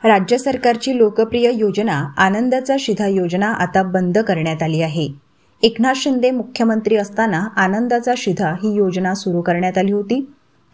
राज्य सरकारची लोकप्रिय योजना आनंदाचा शिधा योजना आता बंद करण्यात आली आहे। एकनाथ शिंदे मुख्यमंत्री असताना आनंदाचा शिधा ही योजना सुरू करण्यात आली होती।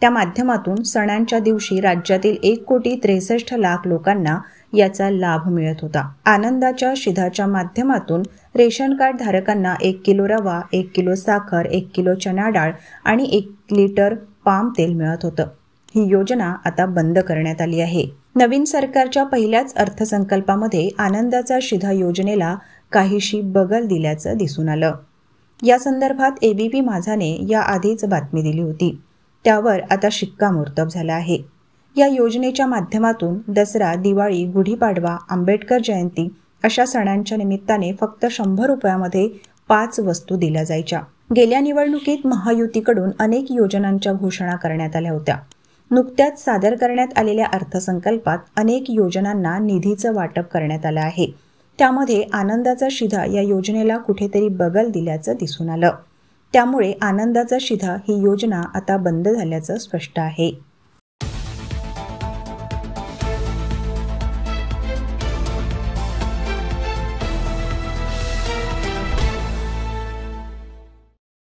त्या माध्यमातून सणांच्या दिवशी राज्यातील 1,63,00,000 लोकांना याचा लाभ मिळत होता। आनंदाच्या शिधाच्या माध्यमातून रेशन कार्ड धारकांना 1 किलो रवा, 1 किलो साखर, 1 किलो चणा डाळ आणि 1 लिटर पाम तेल मिळत होतं। ही योजना आता बंद करण्यात आली आहे। नवीन सरकारच्या पहिल्याच अर्थसंकल्पामध्ये आनंदाचा शिधा योजनेला काहीशी बगल दिल्याचं दिसून आलं। या संदर्भात एबीपी माझाने या आधीच बातमी दिली होती, त्यावर आता शिक्कामोर्तब झाला आहे। या योजनेच्या माध्यमातून दसरा, दिवाळी, गुढीपाडवा, आंबेडकर जयंती अशा सणांच्या निमित्ताने फक्त 100 रुपयामध्ये 5 वस्तू दिल्या जायच्या। गेल्या निवडणुकीत महायुतीकडून अनेक योजनांच्या घोषणा करण्यात आल्या होत्या। नुकत्याच सादर करण्यात आलेल्या अर्थसंकल्पात अनेक योजनांना निधीचं वाटप करण्यात आलं आहे। त्यामध्ये आनंदाचा शिधा या योजनेला कुठेतरी बगल दिल्याचं दिसून आलं। त्यामुळे आनंदाचा शिधा ही योजना आता बंद झाल्याचं स्पष्ट आहे।